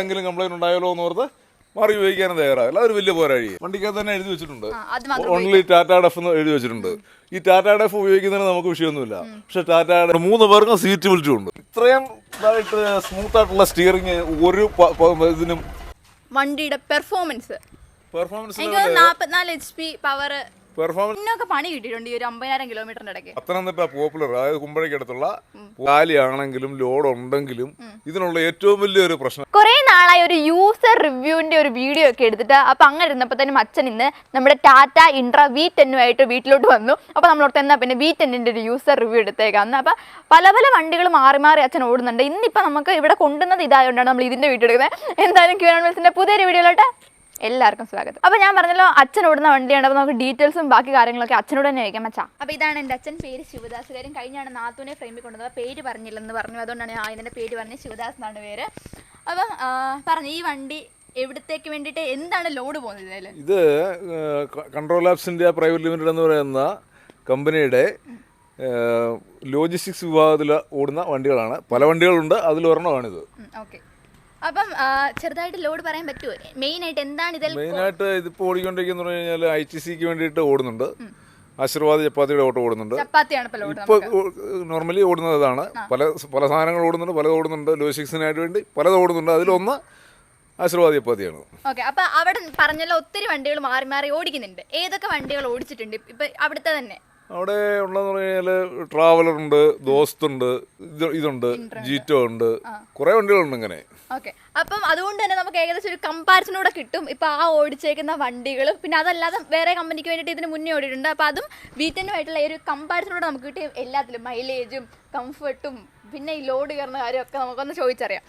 എന്തെങ്കിലും കംപ്ലൈന്റ് ഉണ്ടായാലോ എന്ന് ഓർത്ത് മാറി ഉപയോഗിക്കാനും തയ്യാറാവില്ല. അതൊരു വലിയ പോരാഴി. വണ്ടിക്കകത്ത് തന്നെ എഴുതി വെച്ചിട്ടുണ്ട്, ഓൺലി ടാറ്റ ഡെഫ് എന്ന് എഴുതി വെച്ചിട്ടുണ്ട്. ഈ ടാറ്റ ഡെഫ് ഉപയോഗിക്കുന്നതിന് നമുക്ക് വിഷയമൊന്നുമില്ല. പക്ഷെ ടാറ്റ 3 പേർക്കും സീറ്റ് ബെൽറ്റും ഉണ്ട്. ഇത്രയും ഇതായിട്ട് സ്മൂത്ത് ആയിട്ടുള്ള സ്റ്റിയറിംഗ് ഒരു ഇതിനും വണ്ടിയുടെ പെർഫോമൻസ് 44 HP പവർ പെർഫോമൻസ് പണി കിട്ടിയിട്ടുണ്ട് ഈ ഒരു 50,000 കിലോമീറ്ററിന്റെ ഇടയ്ക്ക്. പത്തനംതിട്ട പോപ്പുലർ, അതായത് കുമ്പഴയ്ക്കടുത്തുള്ള കാലിയാണെങ്കിലും ലോഡ് ഉണ്ടെങ്കിലും ഇതിനുള്ള ഏറ്റവും വലിയൊരു പ്രശ്നം. കുറെ നാളായി ഒരു യൂസർ റിവ്യൂവിന്റെ ഒരു വീഡിയോ ഒക്കെ എടുത്തിട്ട് അപ്പൊ അങ്ങനെ ഇരുന്നപ്പോ തന്നെ അച്ഛൻ ഇന്ന് നമ്മുടെ ടാറ്റ ഇൻട്ര V10 വീട്ടിലോട്ട് വന്നു. അപ്പൊ നമ്മളോട് എന്നാ പിന്നെ V10 ഒരു യൂസർ റിവ്യൂ എടുത്തേക്കാം. അപ്പൊ പല പല വണ്ടികൾ മാറി മാറി അച്ഛൻ ഓടുന്നുണ്ട്. ഇന്നിപ്പോ നമുക്ക് ഇവിടെ കൊണ്ടുവന്നത് ഇതായതുകൊണ്ടാണ് നമ്മൾ ഇതിന്റെ വീഡിയോ എടുക്കുന്നത്. എന്തായാലും ക്യൂൻസിന്റെ പുതിയൊരു വീഡിയോയിലോട്ട് എല്ലാവർക്കും സ്വാഗതം. അപ്പൊ ഞാൻ പറഞ്ഞല്ലോ അച്ഛൻ ഓടുന്ന വണ്ടിയാണ്. അപ്പൊ നമുക്ക് ഡീറ്റെയിൽസും ബാക്കി കാര്യങ്ങളൊക്കെ അച്ഛനോട് തന്നെ ചോദിക്കാം. അച്ഛാ, അപ്പൊ ഇതാണ് എന്റെ അച്ഛൻ, പേര് ശിവദാസ്. കാര്യം കഴിഞ്ഞാണ് നാത്തൂനെ ഫ്രെയിമിൽ കൊണ്ടുവന്നത്, പേര് പറഞ്ഞില്ലെന്ന് പറഞ്ഞു. അതുകൊണ്ടാണ് ഞാൻ ഇതിന്റെ പേര് പറഞ്ഞത്, ശിവദാസ് എന്നാണ് പേര്. അപ്പം പറഞ്ഞു ഈ വണ്ടി എവിടത്തേക്ക് വേണ്ടിയിട്ട് എന്താണ് ലോഡ് പോകുന്നത്? ഇത് control labs India private limited എന്ന് പറയുന്ന കമ്പനിയുടെ ലോജിസ്റ്റിക്സ് വിഭാഗത്തിൽ ഓടുന്ന വണ്ടികളാണ്. പല വണ്ടികളുണ്ട്, അതിലൊരെണ്ണമാണിത്. ഓക്കെ, അപ്പം ചെറുതായിട്ട് ലോഡ് പറയാൻ പറ്റുമോ? മെയിനായിട്ട് എന്താണ് ഇതിൽ? മെയിനായിട്ട് ഇതിപ്പോൾ ഓടിക്കൊണ്ടിരിക്കുന്ന കഴിഞ്ഞാൽ ITCക്ക് വേണ്ടിയിട്ട് ഓടുന്നുണ്ട്. ആശീർവാദ് ചപ്പാത്തിയുടെ ഓട്ടോ ഓടുന്നുണ്ട്. ഇപ്പോൾ നോർമലി ഓടുന്നത് ഇതാണ്. പല സാധനങ്ങൾ ഓടുന്നുണ്ട്, പലത് ഓടുന്നുണ്ട്. ലോജിസ്റ്റിക്സിനായിട്ട് വേണ്ടി പലത് ഓടുന്നുണ്ട്. അതിലൊന്ന് ആശീർവാദ് ചപ്പാത്തിയാണ്. ഓക്കെ, അപ്പൊ അവിടെ പറഞ്ഞല്ലോ ഒത്തിരി വണ്ടികൾ മാറി മാറി ഓടിക്കുന്നുണ്ട്. ഏതൊക്കെ വണ്ടികൾ ഓടിച്ചിട്ടുണ്ട് ഇപ്പൊ അവിടുത്തെ തന്നെ? അവിടെ ഉള്ളതെന്ന് പറഞ്ഞാൽ ട്രാവലറുണ്ട്, ദോസ്തുണ്ട്, ഇതുണ്ട്, ജീറ്റോ ഉണ്ട്, കുറെ വണ്ടികളുണ്ട് ഇങ്ങനെ. ഓക്കെ, അപ്പം അതുകൊണ്ട് തന്നെ നമുക്ക് ഏകദേശം ഒരു കമ്പാരിസണൂടെ കിട്ടും. ഇപ്പൊ ആ ഓടിച്ചേക്കുന്ന വണ്ടികളും പിന്നെ അതല്ലാതെ വേറെ കമ്പനിക്ക് വേണ്ടിയിട്ട് ഇതിന് മുന്നേ ഓടിയിട്ടുണ്ട്. അപ്പൊ അതും V10 ഒരു കമ്പാരിസണൂടെ നമുക്ക് കിട്ടും. എല്ലാത്തിലും മൈലേജും കംഫർട്ടും പിന്നെ ഈ ലോഡ് കയറുന്ന കാര്യമൊക്കെ നമുക്കൊന്ന് ചോദിച്ചറിയാം.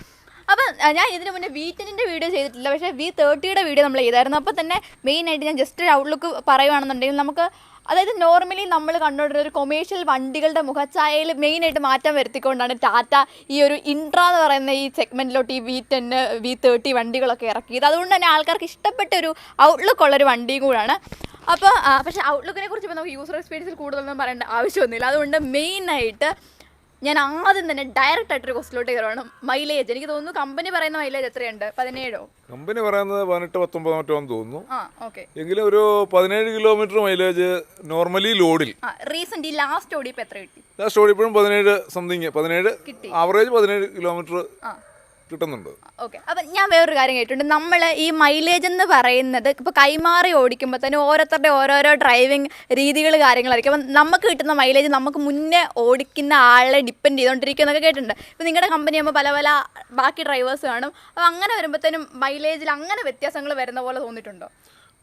അപ്പം ഞാൻ ഇതിന് മുന്നേ V10 വീഡിയോ ചെയ്തിട്ടില്ല, പക്ഷേ V30 വീഡിയോ നമ്മൾ ചെയ്തായിരുന്നു. അപ്പോൾ തന്നെ മെയിനായിട്ട് ഞാൻ ജസ്റ്റ് ഒരു ഔട്ട്ലുക്ക് പറയുകയാണെന്നുണ്ടെങ്കിൽ നമുക്ക്, അതായത് നോർമലി നമ്മൾ കണ്ടുകൊണ്ടിരുന്ന ഒരു കൊമേഴ്ഷ്യൽ വണ്ടികളുടെ മുഖച്ഛായയിൽ മെയിനായിട്ട് മാറ്റം വരുത്തിക്കൊണ്ടാണ് ടാറ്റ ഈ ഒരു ഇൻട്ര എന്ന് പറയുന്ന ഈ സെഗ്മെൻറ്റിലോട്ട് ഈ V10 V30 വണ്ടികളൊക്കെ ഇറക്കിയത്. അതുകൊണ്ട് തന്നെ ആൾക്കാർക്ക് ഇഷ്ടപ്പെട്ട ഒരു ഔട്ട്ലുക്ക് ഉള്ളൊരു വണ്ടിയും കൂടാണ്. അപ്പോൾ പക്ഷേ ഔട്ട്ലുക്കിനെ കുറിച്ച് ഇപ്പോൾ നമുക്ക് യൂസർ എക്സ്പീരിയൻസിൽ കൂടുതലൊന്നും പറയേണ്ട ആവശ്യമൊന്നുമില്ല. അതുകൊണ്ട് മെയിനായിട്ട് ഞാൻ ആദ്യം തന്നെ ഡയറക്റ്റ് ആയിട്ടൊരു ക്വസ്റ്റിലോട്ട് കയറുവാണ്. മൈലേജ് എനിക്ക് തോന്നുന്നു കമ്പനി പറയുന്ന മൈലേജ് എത്രയുണ്ട്? 17? കമ്പനി പറയുന്നത് 18-19 മറ്റോന്ന് തോന്നുന്നു. എങ്കിലും ഒരു 17 കിലോമീറ്റർ മൈലേജ് നോർമലി ലോഡിൽ. റീസെന്റ് ഈ ലാസ്റ്റ് ഓടിയപ്പോൾ എത്ര കിട്ടി? ലാസ്റ്റ് ഓടിയപ്പോഴും 17 സംതിങ്, 17 ആവറേജ് 17 കിലോമീറ്റർ കിട്ടുന്നുണ്ട്. ഓക്കെ, അപ്പം ഞാൻ വേറൊരു കാര്യം കേട്ടിട്ടുണ്ട്. നമ്മൾ ഈ മൈലേജ് എന്ന് പറയുന്നത് ഇപ്പോൾ കൈമാറി ഓടിക്കുമ്പോൾ തന്നെ ഓരോരുത്തരുടെ ഓരോരോ ഡ്രൈവിംഗ് രീതികൾ കാര്യങ്ങളായിരിക്കും. അപ്പം നമുക്ക് കിട്ടുന്ന മൈലേജ് നമുക്ക് മുന്നേ ഓടിക്കുന്ന ആളെ ഡിപ്പെൻഡ് ചെയ്തുകൊണ്ടിരിക്കും എന്നൊക്കെ കേട്ടിട്ടുണ്ട്. ഇപ്പോൾ നിങ്ങളുടെ കമ്പനി ആകുമ്പോൾ പല പല ബാക്കി ഡ്രൈവേഴ്സ് കാണും. അപ്പോൾ അങ്ങനെ വരുമ്പോഴത്തേനും മൈലേജിൽ അങ്ങനെ വ്യത്യാസങ്ങൾ വരുന്ന പോലെ തോന്നിയിട്ടുണ്ടോ?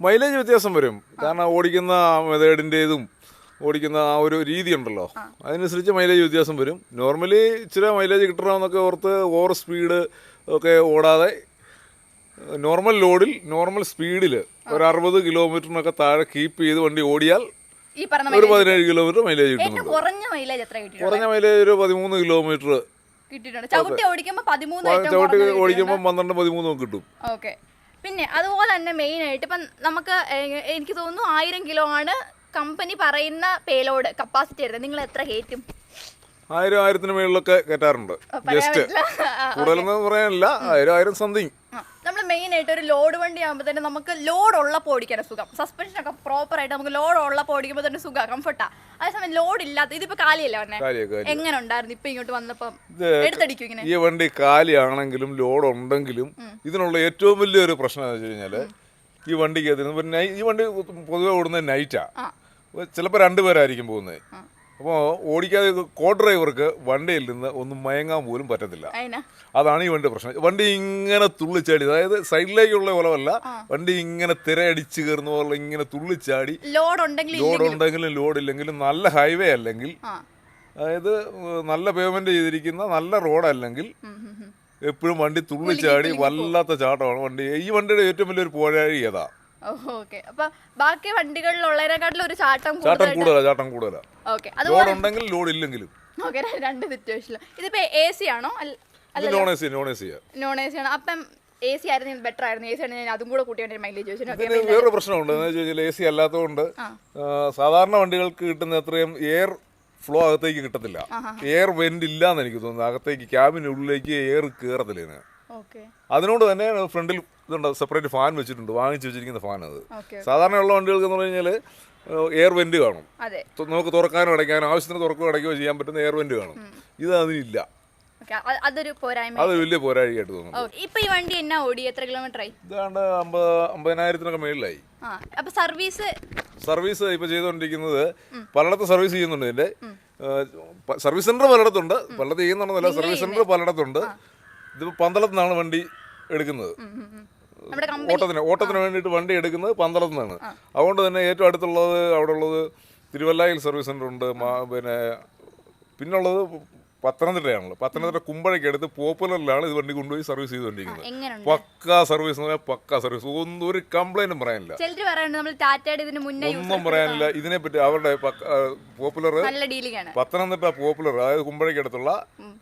മൈലേജ് വ്യത്യാസം വരും, കാരണം ഓടിക്കുന്ന മെത്തേഡിൻ്റെതും ഓടിക്കുന്ന ആ ഒരു രീതി ഉണ്ടല്ലോ, അതിനനുസരിച്ച് മൈലേജ് വ്യത്യാസം വരും. നോർമലി ഇച്ചിരി മൈലേജ് കിട്ടണമെന്നൊക്കെ ഓർത്ത് ഓവർ സ്പീഡ് ഒക്കെ ഓടാതെ നോർമൽ ലോഡിൽ നോർമൽ സ്പീഡിൽ ഒരു 60 കിലോമീറ്ററിനൊക്കെ താഴെ കീപ്പ് ചെയ്ത് വണ്ടി ഓടിയാൽ ഒരു 17 കിലോമീറ്റർ മൈലേജ് കിട്ടുന്നുണ്ട്. കുറഞ്ഞ മൈലേജ് ഒരു 13 കിലോമീറ്റർ ചവിട്ടി ഓടിക്കുമ്പോൾ 12-13 കിട്ടും. ഓക്കെ, പിന്നെ അതുപോലെ തന്നെ മെയിനായിട്ട് ഇപ്പം നമുക്ക് എനിക്ക് തോന്നുന്നു 1000 കിലോ ആണ് കമ്പനി പറയുന്ന പേലോഡ് കപ്പാസിറ്റി വരുന്നത്. നിങ്ങൾ എത്ര കയറ്റും? 1000-1000 മേളിലൊക്കെ കയറ്റാറുണ്ട്. ജസ്റ്റ് കൂടുതലൊന്നും പറയാനില്ല, 1000 സംതിങ്. നമ്മൾ മെയിനായിട്ട് ഒരു ലോഡ് വണ്ടി ആകുമ്പോൾ തന്നെ നമുക്ക് ലോഡ് ഉള്ളപ്പോൾ ഓടിക്കാൻ സുഖം, സസ്പെൻഷനൊക്കെ പ്രോപ്പറായിട്ട് നമുക്ക് ലോഡ് ഉള്ളപ്പോൾ ഓടിക്കുമ്പോൾ തന്നെ സുഖം, കംഫർട്ടാ. അതേസമയം ലോഡ് ഇല്ലാത്ത ഇതിപ്പോ കാലിയല്ലേ വന്നേ, എങ്ങനെ ഉണ്ടായിരുന്നു ഇപ്പൊ ഇങ്ങോട്ട് വന്നപ്പം? എടുത്തടിക്കും ഇങ്ങനെ. ഈ വണ്ടി കാലിയാണെങ്കിലും ലോഡ് ഉണ്ടെങ്കിലും ഇതിനുള്ള ഏറ്റവും വലിയൊരു പ്രശ്നം എന്ന് വെച്ച് കഴിഞ്ഞാല് ഈ വണ്ടിക്ക് ഈ വണ്ടി പൊതുവെ ഓടുന്നത് നൈറ്റാ. ചിലപ്പോൾ 2 പേരായിരിക്കും പോകുന്നത്. അപ്പോൾ ഓടിക്കാതെ കോ ഡ്രൈവർക്ക് വണ്ടിയിൽ നിന്ന് ഒന്നും മയങ്ങാൻ പോലും പറ്റത്തില്ല. അതാണ് ഈ വണ്ടി പ്രശ്നം. വണ്ടി ഇങ്ങനെ തുള്ളിച്ചാടി, അതായത് സൈഡിലേക്കുള്ള പോലല്ല, വണ്ടി ഇങ്ങനെ തിരയടിച്ച് കയറുന്ന പോലെ ഇങ്ങനെ തുള്ളിച്ചാടി, ലോഡ് ഉണ്ടെങ്കിലും ലോഡില്ലെങ്കിലും നല്ല ഹൈവേ അല്ലെങ്കിൽ, അതായത് നല്ല പേയ്മെന്റ് ചെയ്തിരിക്കുന്ന നല്ല റോഡല്ലെങ്കിൽ എപ്പോഴും വണ്ടി തുള്ളിച്ചാടി വല്ലാത്ത ചാട്ടമാണ് വണ്ടി. ഈ വണ്ടിയുടെ ഏറ്റവും വലിയൊരു പോരാഴി ഏതാ? ബാക്കി വണ്ടികളിലുള്ളതിനെക്കാട്ടിലും ഒരു ചാട്ടം കൂടുതലാ. ലോഡ് ഉണ്ടെങ്കിലും ലോഡ് ഇല്ലെങ്കിലും. രണ്ട് സിറ്റുവേഷനിലും. ഇതിപ്പോ AC ആണോ? നോൺ AC ആണ്. അപ്പം AC ആയിരുന്നു ബെറ്റർ ആയിരുന്നു. AC ആണ് അതും കൂടെ കൂട്ടി മൈലേജ് ചോദിച്ചു. വേറൊരു പ്രശ്നമുണ്ട്, എന്ന് വെച്ചാൽ AC അല്ലാത്തതുകൊണ്ട് സാധാരണ വണ്ടികൾക്ക് കിട്ടുന്ന അത്രയും എയർ ഫ്ലോ അകത്തേക്ക് കിട്ടത്തില്ല. എയർ വെന്റ് ഇല്ലാന്ന് എനിക്ക് തോന്നുന്നു. അകത്തേക്ക് ക്യാബിനുള്ളിലേക്ക് എയർ കയറത്തില്ല. അതിനോട് തന്നെ ഫ്രണ്ടിൽ ഇതുണ്ട്, സെപ്പറേറ്റ് ഫാൻ വെച്ചിട്ടുണ്ട്, വാങ്ങിച്ചു വെച്ചിരിക്കുന്ന ഫാൻ. അത് സാധാരണയുള്ള വണ്ടികൾക്ക് എന്ന് പറഞ്ഞു കഴിഞ്ഞാൽ എയർ വെന്റ് കാണും, നമുക്ക് തുറക്കാനോ അടയ്ക്കാനോ ആവശ്യത്തിന് തുറക്കുകയോ അടയ്ക്കുകയോ ചെയ്യാൻ പറ്റുന്ന എയർ വെന്റ് കാണും. ഇത് അതിനില്ല. അതൊരു പോരായ്മ, അത് വലിയ പോരായ്മയായിട്ട് തോന്നുന്നു. ഇപ്പൊ ഈ വണ്ടി എന്നാ ഓടി എത്ര കിലോമീറ്റർ ആയി? ഇതാണ്ട് 50,000-നൊക്കെ മേളിലായി. അപ്പൊ സർവീസ് ഇപ്പൊ ചെയ്തുകൊണ്ടിരിക്കുന്നത് പലയിടത്ത് സർവീസ് ചെയ്യുന്നുണ്ട്. ഇതിന്റെ സർവീസ് സെന്റർ പലയിടത്തുണ്ട്, പലയിടത്ത് ചെയ്യുന്നുണ്ടെന്നല്ല, സർവീസ് സെന്റർ പലയിടത്തുണ്ട്. ഇതിപ്പോ പന്തളത്തുനിന്നാണ് വണ്ടി എടുക്കുന്നത്. ഓട്ടത്തിന് വേണ്ടിയിട്ട് വണ്ടി എടുക്കുന്നത് പന്തളത്തുനിന്നാണ്. അതുകൊണ്ട് തന്നെ ഏറ്റവും അടുത്തുള്ളത് അവിടെ ഉള്ളത് തിരുവല്ലയിൽ സർവീസ് സെന്റർ ഉണ്ട്. പിന്നുള്ളത് പത്തനംതിട്ടയാണല്ലോ. പത്തനംതിട്ട കുമ്പഴയ്ക്ക് അടുത്ത് പോപ്പുലറിലാണ് ഇത് വണ്ടി കൊണ്ടുപോയി സർവീസ് ചെയ്തുകൊണ്ടിരിക്കുന്നത്. പക്കാ സർവീസ്, ഒന്നും ഒരു കംപ്ലൈന്റും പറയാനില്ല, ഒന്നും പറയാനില്ല ഇതിനെപ്പറ്റി. അവരുടെ പോപ്പുലർ പത്തനംതിട്ട പോപ്പുലർ, അതായത് കുമ്പഴയ്ക്ക് അടുത്തുള്ള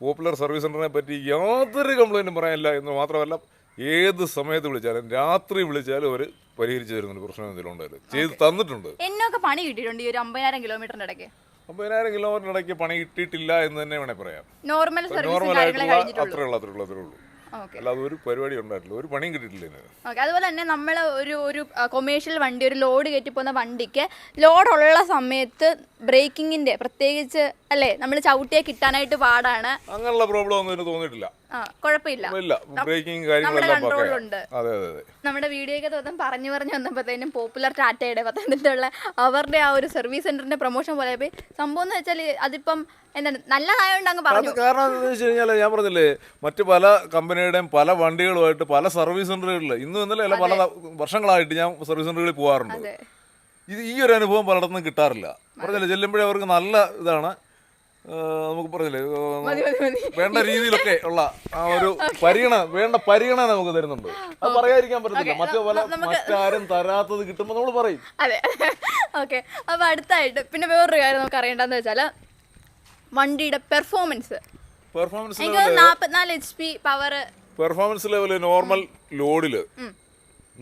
പോപ്പുലർ സർവീസ് സെന്ററിനെ പറ്റി യാതൊരു കംപ്ലൈന്റും പറയാനില്ല എന്ന് മാത്രമല്ല, ഏത് സമയത്ത് വിളിച്ചാലും രാത്രി വിളിച്ചാലും അവർ പരിഹരിച്ചു തരുന്നുണ്ട്. പ്രശ്നം എന്തെങ്കിലും ഉണ്ടായാലും ചെയ്ത് തന്നിട്ടുണ്ട്. എന്നൊക്കെ പണി കിട്ടിയിട്ടുണ്ട് ഈ ഒരു 50,000 കിലോമീറ്ററിന്റെ ഇടയ്ക്ക്. 50,000 കിലോമീറ്ററിനിടയ്ക്ക് പണി കിട്ടിയിട്ടില്ല എന്ന് തന്നെ വേണേ പറയാം. നോർമലായിട്ടുള്ള അത്രേ ഉള്ളൂ. അല്ലാതെ ഒരു പരിപാടി ഉണ്ടായിട്ടില്ല, ഒരു പണിയും കിട്ടിയിട്ടില്ല. അതുപോലെ തന്നെ നമ്മൾ ഒരു കൊമേഴ്ഷ്യൽ വണ്ടി, ഒരു ലോഡ് കയറ്റി പോകുന്ന വണ്ടിക്ക് ലോഡുള്ള സമയത്ത് ബ്രേക്കിങ്ങിന്റെ പ്രത്യേകിച്ച് അല്ലേ, നമ്മൾ ചവിട്ടിയെ കിട്ടാനായിട്ട് പാടാണ്. അങ്ങനെയുള്ള പ്രോബ്ലം ഒന്നും എനിക്ക് തോന്നിയിട്ടില്ല. കുഴപ്പമില്ല, നമ്മുടെ വീഡിയോയ്ക്ക് തോന്നും പറഞ്ഞു വന്നപ്പോഴത്തേനും പോപ്പുലർ ടാറ്റയുടെ പത്തനംതിട്ടയുള്ള അവരുടെ ആ ഒരു സർവീസ് സെന്ററിന്റെ പ്രൊമോഷൻ പോലെ പോയി. സംഭവം എന്ന് വെച്ചാൽ അതിപ്പം എന്താണ് നല്ലതായോണ്ട് അങ്ങ് പറഞ്ഞു. കാരണം എന്താണെന്ന് വെച്ച് കഴിഞ്ഞാൽ ഞാൻ പറഞ്ഞില്ലേ, മറ്റു പല കമ്പനിയുടെയും പല വണ്ടികളുമായിട്ട് പല സർവീസ് സെന്ററുകളിൽ ഇന്നും ഇന്നലെ അല്ല, പല വർഷങ്ങളായിട്ട് ഞാൻ സർവീസ് സെന്ററുകളിൽ പോകാറുണ്ട്. ഈ ഒരു അനുഭവം പലയിടത്തും കിട്ടാറില്ല. പറഞ്ഞില്ലേ, ചെല്ലുമ്പോഴേ അവർക്ക് നല്ല ഇതാണ്, നമുക്ക് പറഞ്ഞില്ലേ, വേണ്ട രീതിയിലൊക്കെ ഉള്ള ആ ഒരു പരിഗണന നമുക്ക് തരുന്നുണ്ട്. അത് പറയാതിരിക്കാൻ പറ്റത്തില്ല. മറ്റാരും തരാത്തത് കിട്ടുമ്പോൾ നമ്മൾ പറയും. അതെ, ഓക്കെ. അപ്പൊ അടുത്തായിട്ട് പിന്നെ വേറൊരു കാര്യം നമുക്ക് അറിയേണ്ടതെന്ന് വെച്ചാല് വണ്ടിയുടെ performance 44 HP power. Performance level normal ലോഡില്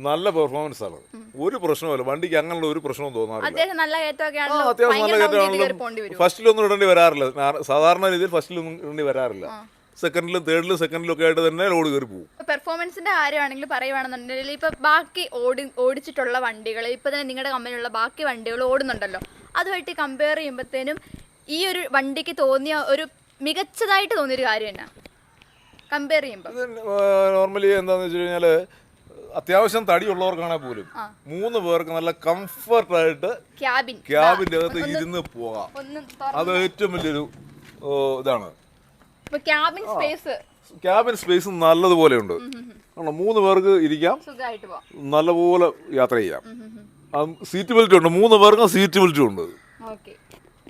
നല്ല പെർഫോമൻസ് ആണ്, ഒരു പ്രശ്നമല്ല. വണ്ടിക്ക് അങ്ങനെയുള്ള ഒരു പ്രശ്നവും തോന്നാറില്ല. അത്യാവശ്യം നല്ല കയറ്റമാണെങ്കിലും ഫസ്റ്റിലൊന്നും ഇടേണ്ടി വരാറില്ല. സാധാരണ രീതിയിൽ ഫസ്റ്റിലൊന്നും ഇടേണ്ടി വരാറില്ല. സെക്കൻഡിലും തേർഡിലും ഒക്കെ ആയിട്ട് തന്നെ ലോഡ് കയറി പോകും. പെർഫോമൻസിന്റെ കാര്യമാണെങ്കിൽ പറയുവാണെന്നുണ്ടെങ്കിൽ ഇപ്പൊ ബാക്കി ഓടിച്ചിട്ടുള്ള വണ്ടികൾ, ഇപ്പൊ തന്നെ നിങ്ങളുടെ കമ്പനിയിലുള്ള ബാക്കി വണ്ടികൾ ഓടുന്നുണ്ടല്ലോ, അതുമായിട്ട് കമ്പയർ ചെയ്യുമ്പോഴത്തേനും ഈ ഒരു വണ്ടിക്ക് തോന്നിയ ഒരു മികച്ചതായിട്ട് തോന്നിയൊരു കാര്യം എന്നാ കമ്പയർ ചെയ്യുമ്പോൾ? നോർമലി എന്താന്ന് വെച്ച് കഴിഞ്ഞാല്, അത്യാവശ്യം തടിയുള്ളവർക്കാണെങ്കിൽ പോലും 3 പേർക്ക് നല്ല കംഫർട്ടായിട്ട് ക്യാബിന്റെ അകത്ത് ഇരുന്ന് പോകാം. അത് ഏറ്റവും വലിയൊരു ഇതാണ്. ക്യാബിൻ സ്പേസ് നല്ലതുപോലെ ഉണ്ട്. 3 പേർക്ക് ഇരിക്കാം, നല്ലപോലെ യാത്ര ചെയ്യാം. സീറ്റ് ബെൽറ്റ് ഉണ്ട്, 3 പേർക്കും സീറ്റ് ബെൽറ്റും ഉണ്ട്.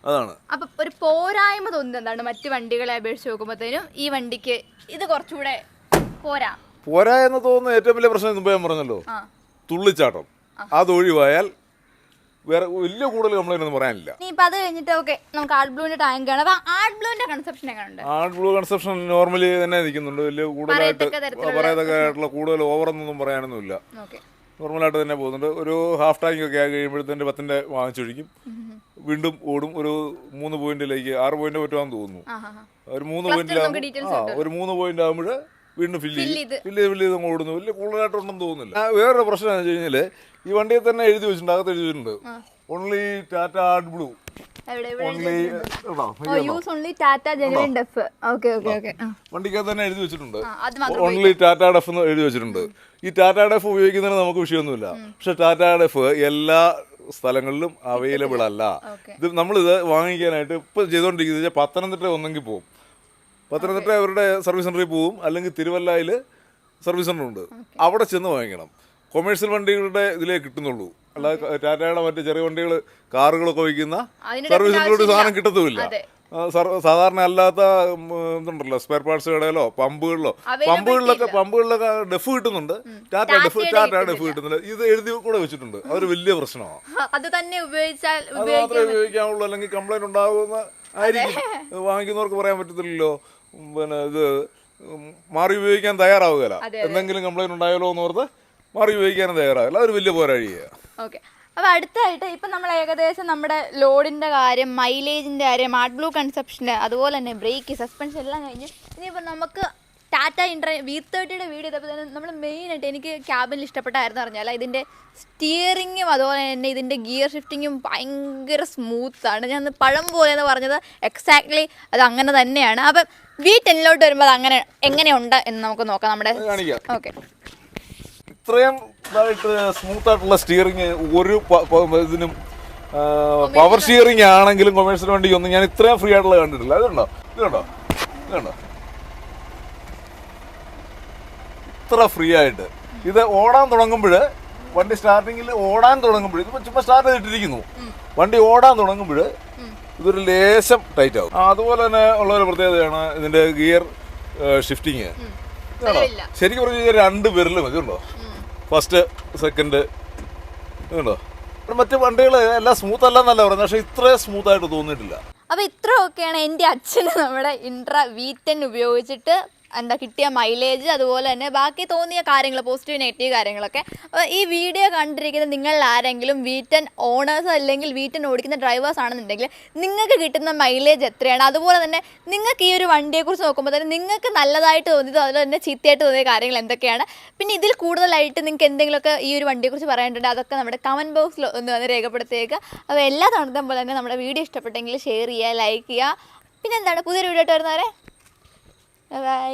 അതാണ്. അപ്പൊ ഒരു പോരായ്മ തോന്നുന്നത് എന്താണ് മറ്റു വണ്ടികളെ അപേക്ഷിച്ച് നോക്കുമ്പോഴത്തേനും ഈ വണ്ടിക്ക് ഇത് കുറച്ചുകൂടെ പോരാ എന്ന് തോന്നുന്ന ഏറ്റവും വലിയ പ്രശ്നം മുമ്പ് ഞാൻ പറഞ്ഞല്ലോ, തുള്ളിച്ചാട്ടം. അതൊഴിവായാൽ വേറെ വലിയ കൂടുതൽ കംപ്ലൈന്റ് ഒന്നും പറയാനില്ല. അത് കഴിഞ്ഞിട്ട് നമുക്ക് ആർട്ട് ബ്ലൂവിന്റെ ടാങ്ക് ആണ്. ആർട്ട് ബ്ലൂവിന്റെ കൺസെപ്ഷൻ എങ്ങനെയുണ്ട്? ആർട്ട് ബ്ലൂ കൺസെപ്ഷൻ നോർമലി തന്നെ നിൽക്കുന്നുണ്ട്. വലിയ കൂടുതലായിട്ട് പറയത്തക്കായിട്ടുള്ള കൂടുതൽ ഓവറൊന്നും പറയാനൊന്നുമില്ല. നോർമലായിട്ട് തന്നെ പോകുന്നുണ്ട്. ഒരു ഹാഫ് ടാങ്ക് ഒക്കെ ആയി കഴിയുമ്പോഴത്തേൻ്റെ 10-ന്റെ വാങ്ങിച്ചൊഴിക്കും, വീണ്ടും ഓടും. ഒരു 3 പോയിന്റിലേക്ക് 6 പോയിന്റ് പറ്റുവാന്ന് തോന്നുന്നു. ഒരു 3 പോയിന്റ് ആകുമ്പോൾ വീണ്ടും ഫില്ല് ചെയ്ത് ഓടുന്നു. വലിയ കൂടുതലായിട്ടുണ്ടെന്ന് തോന്നുന്നില്ല. വേറൊരു പ്രശ്നം എന്ന് വെച്ച് കഴിഞ്ഞാൽ, ഈ വണ്ടിയിൽ തന്നെ എഴുതി വെച്ചിട്ടുണ്ട്, അകത്ത് എഴുതി വെച്ചിട്ടുണ്ട് ഓൺലി ടാറ്റ ആർട്ട് ബ്ലൂ, വണ്ടിക്കകത്ത് തന്നെ എഴുതി വെച്ചിട്ടുണ്ട് ഓൺലി ടാറ്റ ഡെഫ് എന്ന് എഴുതി വെച്ചിട്ടുണ്ട്. ഈ ടാറ്റ ഡെഫ് ഉപയോഗിക്കുന്നതിന് നമുക്ക് വിഷയമൊന്നുമില്ല. പക്ഷെ ടാറ്റ ഡെഫ് എല്ലാ സ്ഥലങ്ങളിലും അവൈലബിൾ അല്ല. ഇത് നമ്മളിത് വാങ്ങിക്കാനായിട്ട് ഇപ്പം ചെയ്തുകൊണ്ടിരിക്കുന്നത് പത്തനംതിട്ട ഒന്നെങ്കിൽ പോകും, പത്തനംതിട്ട അവരുടെ സർവീസ് സെൻ്ററിൽ പോവും, അല്ലെങ്കിൽ തിരുവല്ലയിൽ സർവീസ് സെൻ്റർ ഉണ്ട്, അവിടെ ചെന്ന് വാങ്ങിക്കണം. കൊമേഴ്ഷ്യൽ വണ്ടികളുടെ ഇതിലേ കിട്ടുന്നുള്ളൂ. അല്ലാതെ ടാറ്റയുടെ മറ്റു ചെറിയ വണ്ടികൾ, കാറുകളൊക്കെ വയ്ക്കുന്ന സർവീസ് സെൻ്ററിലൂടെ സാധനം കിട്ടത്തുമില്ല. സാധാരണ അല്ലാത്ത ഇതുണ്ടല്ലോ, സ്പെയർ പാർട്സ് കടയിലോ പമ്പുകളിലൊക്കെ ഡെഫ് കിട്ടുന്നുണ്ട്. ടാറ്റ ഡെഫ് കിട്ടുന്നില്ല. ഇത് എഴുതി കൂടെ വെച്ചിട്ടുണ്ട്. അതൊരു വലിയ പ്രശ്നമാണ്. അത് തന്നെ മാത്രമേ ഉപയോഗിക്കാവുള്ളൂ, അല്ലെങ്കിൽ കംപ്ലൈന്റ് ഉണ്ടാകുന്ന ആയിരിക്കും. വാങ്ങിക്കുന്നവർക്ക് പറയാൻ പറ്റത്തില്ലല്ലോ. പിന്നെ ഇത് മാറി ഉപയോഗിക്കാൻ തയ്യാറാവുകയില്ല. എന്തെങ്കിലും കംപ്ലൈന്റ് ഉണ്ടായാലോ എന്നോർത്ത് മാറി ഉപയോഗിക്കാനും തയ്യാറാവില്ല. അതൊരു വലിയ പോരാഴികയാണ്. ഓക്കെ. അപ്പോൾ അടുത്തായിട്ട് ഇപ്പം നമ്മൾ ഏകദേശം നമ്മുടെ ലോഡിൻ്റെ കാര്യം, മൈലേജിൻ്റെ കാര്യം, ആർട്ട് ബ്ലൂ കൺസെപ്ഷന്, അതുപോലെ തന്നെ ബ്രേക്ക്, സസ്പെൻഷൻ എല്ലാം കഴിഞ്ഞ് ഇനിയിപ്പോൾ നമുക്ക് ടാറ്റ ഇൻട്ര V30 വീഡിയോ ചെയ്തപ്പോൾ തന്നെ നമ്മൾ മെയിനായിട്ട് എനിക്ക് ക്യാബിനിൽ ഇഷ്ടപ്പെട്ടായിരുന്നു പറഞ്ഞാൽ ഇതിൻ്റെ സ്റ്റിയറിങ്ങും അതുപോലെ തന്നെ ഇതിൻ്റെ ഗിയർ ഷിഫ്റ്റിങ്ങും ഭയങ്കര സ്മൂത്താണ്. ഞാൻ പഴം പോലെ എന്ന് പറഞ്ഞത് എക്സാക്ട്ലി അത് അങ്ങനെ തന്നെയാണ്. അപ്പം V10 വരുമ്പോൾ അത് അങ്ങനെ എങ്ങനെയുണ്ട് എന്ന് നമുക്ക് നോക്കാം. നമ്മുടെ ഓക്കെ ഇത്രയും ഇതായിട്ട് സ്മൂത്ത് ആയിട്ടുള്ള സ്റ്റിയറിങ് ഒരു ഇതിനും പവർ സ്റ്റിയറിങ് ആണെങ്കിലും കൊമേഴ്സ്യൽ വണ്ടിക്ക് ഒന്നും ഞാൻ ഇത്രയും ഫ്രീ ആയിട്ടുള്ള കണ്ടിട്ടില്ല. ഇതുണ്ടോ ഇതുണ്ടോ ഇത്ര ഫ്രീ ആയിട്ട് ഇത് ഓടാൻ തുടങ്ങുമ്പോൾ വണ്ടി സ്റ്റാർട്ടിങ്ങിൽ ഓടാൻ തുടങ്ങുമ്പോൾ ഇത് ചുമ്മാ സ്റ്റാർട്ട് ചെയ്തിട്ടിരിക്കുന്നു. വണ്ടി ഓടാൻ തുടങ്ങുമ്പോൾ ഇതൊരു ലേശം ടൈറ്റ് ആവും. അതുപോലെ തന്നെ ഉള്ള ഒരു പ്രത്യേകതയാണ് ഇതിന്റെ ഗിയർ ഷിഫ്റ്റിങ്. ശരിക്കും പറഞ്ഞാൽ 2 വിരലും ഇതുണ്ടോ, ഫസ്റ്റ് സെക്കൻഡ് ഇതുണ്ടോ. മറ്റു വണ്ടികൾ എല്ലാം സ്മൂത്ത് അല്ലെന്നല്ല പറയുന്നത്, പക്ഷെ ഇത്രയും സ്മൂത്ത് ആയിട്ട് തോന്നിയിട്ടില്ല. അപ്പോൾ ഇത്രയൊക്കെയാണ് എൻ്റെ അച്ഛന് നമ്മുടെ ഇൻട്ര V10 ഉപയോഗിച്ചിട്ട് കിട്ടിയ മൈലേജ്, അതുപോലെ തന്നെ ബാക്കി തോന്നിയ കാര്യങ്ങൾ, പോസിറ്റീവ് നെഗറ്റീവ് കാര്യങ്ങളൊക്കെ. അപ്പോൾ ഈ വീഡിയോ കണ്ടിരിക്കുന്ന നിങ്ങൾ ആരെങ്കിലും V10 ഓണേഴ്സ് അല്ലെങ്കിൽ V10 ഓടിക്കുന്ന ഡ്രൈവേഴ്സ് ആണെന്നുണ്ടെങ്കിൽ നിങ്ങൾക്ക് കിട്ടുന്ന മൈലേജ് എത്രയാണ്, അതുപോലെ തന്നെ നിങ്ങൾക്ക് ഈ ഒരു വണ്ടിയെക്കുറിച്ച് നോക്കുമ്പോൾ തന്നെ നിങ്ങൾക്ക് നല്ലതായിട്ട് തോന്നിയത് അതുപോലെ തന്നെ ചീത്തയായിട്ട് തോന്നിയ കാര്യങ്ങൾ എന്തൊക്കെയാണ്, പിന്നെ ഇതിൽ കൂടുതലായിട്ട് നിങ്ങൾക്ക് എന്തെങ്കിലുമൊക്കെ ഈ ഒരു വണ്ടിയെക്കുറിച്ച് പറയാനുണ്ട് അതൊക്കെ നമ്മുടെ കമൻറ്റ് ബോക്സിൽ ഒന്ന് വന്ന് രേഖപ്പെടുത്തിയേക്കുക. അപ്പോൾ എല്ലാ തവണത്തെ പോലെ തന്നെ നമ്മുടെ വീഡിയോ ഇഷ്ടപ്പെട്ടെങ്കിൽ ഷെയർ ചെയ്യുക, ലൈക്ക് ചെയ്യുക. പിന്നെ എന്താണ് പുതിയൊരു വീഡിയോ ആയിട്ട് വരുന്നവരെ ബൈ.